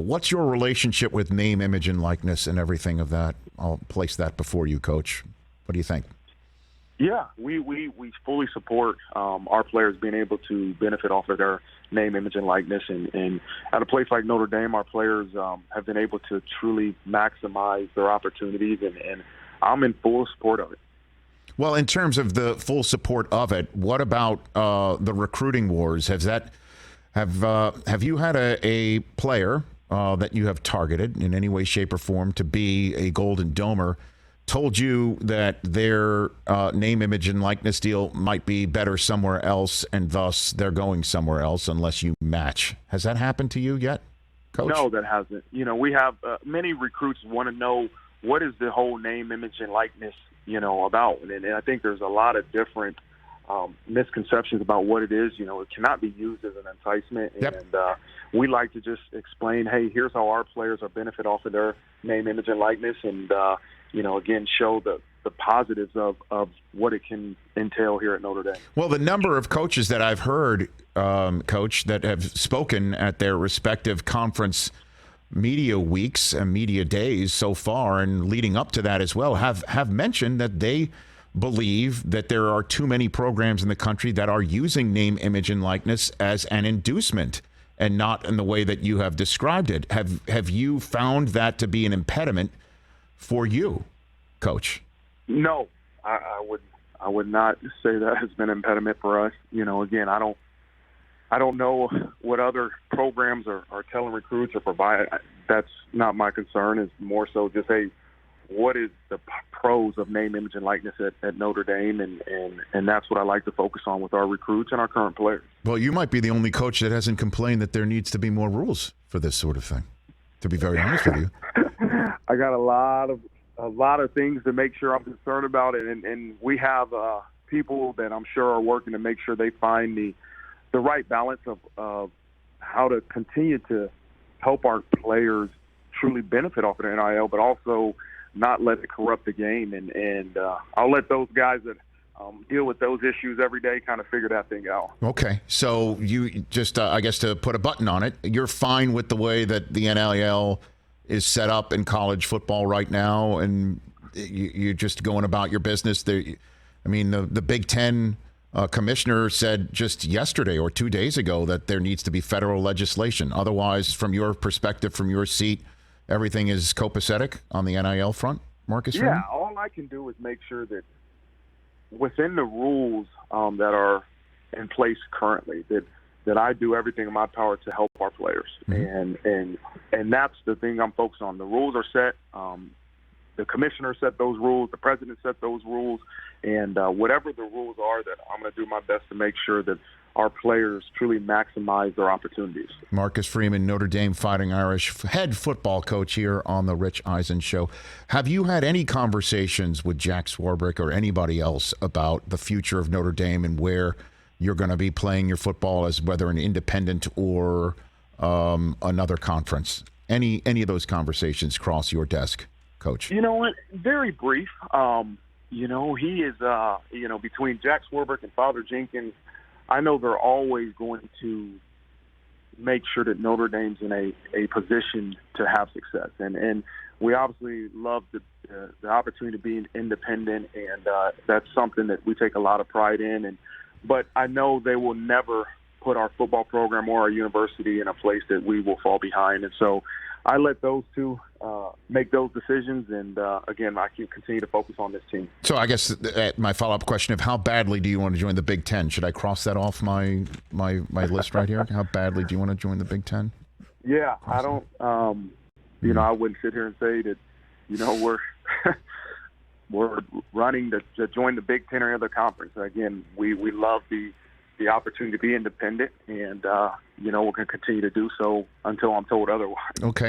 What's your relationship with name, image, and likeness and everything of that? I'll place that before you, Coach. What do you think? Yeah, we fully support our players being able to benefit off of their name, image, and likeness. And at a place like Notre Dame, our players have been able to truly maximize their opportunities, and I'm in full support of it. Well, in terms of the full support of it, what about the recruiting wars? Have you had a player that you have targeted in any way, shape, or form to be a Golden Domer told you that their name, image, and likeness deal might be better somewhere else, and thus they're going somewhere else unless you match? Has that happened to you yet, Coach? No, that hasn't. We have many recruits want to know what is the whole name, image, and likeness, about. And I think there's a lot of different misconceptions about what it is. It cannot be used as an enticement. Yep. And we like to just explain, hey, here's how our players are benefit off of their name, image, and likeness. And, again, show the positives of what it can entail here at Notre Dame. Well, the number of coaches that I've heard, Coach, that have spoken at their respective conference media weeks and media days so far and leading up to that as well have mentioned that they believe that there are too many programs in the country that are using name, image, and likeness as an inducement and not in the way that you have described it. Have you found that to be an impediment for you, Coach? No, I would not say that has been an impediment for us. Again, I don't know what other programs are telling recruits or provide. That's not my concern. It's more so just, hey, what is the pros of name, image, and likeness at Notre Dame? And that's what I like to focus on with our recruits and our current players. Well, you might be the only coach that hasn't complained that there needs to be more rules for this sort of thing, to be very honest with you. I got a lot of things to make sure I'm concerned about it, and we have people that I'm sure are working to make sure they find the right balance of how to continue to help our players truly benefit off of the NIL, but also not let it corrupt the game. And I'll let those guys that deal with those issues every day kind of figure that thing out. Okay. So you just, I guess to put a button on it, you're fine with the way that the NIL is set up in college football right now, and you're just going about your business. The Big Ten commissioner said just yesterday or 2 days ago that there needs to be federal legislation. Otherwise, from your perspective, from your seat, everything is copacetic on the NIL front, Marcus Freeman? Yeah, all I can do is make sure that within the rules that are in place currently, that I do everything in my power to help our players. Mm-hmm. And that's the thing I'm focused on. The rules are set. The commissioner set those rules. The president set those rules. And whatever the rules are, that I'm going to do my best to make sure that our players truly maximize their opportunities. Marcus Freeman, Notre Dame Fighting Irish head football coach here on the Rich Eisen Show. Have you had any conversations with Jack Swarbrick or anybody else about the future of Notre Dame and where you're going to be playing your football, as whether an independent or another conference? Any of those conversations cross your desk, Coach? You know what? Very brief. He is, between Jack Swarbrick and Father Jenkins, I know they're always going to make sure that Notre Dame's in a position to have success. And we obviously love the opportunity to be independent, and that's something that we take a lot of pride in. But I know they will never put our football program or our university in a place that we will fall behind. And so I let those two make those decisions, and again, I can continue to focus on this team. So I guess my follow-up question of how badly do you want to join the Big Ten? Should I cross that off my list right here? How badly do you want to join the Big Ten? Yeah, I don't. I wouldn't sit here and say that. We're running to join the Big Ten or other conference. Again, we love the opportunity to be independent, and we're going to continue to do so until I'm told otherwise. Okay.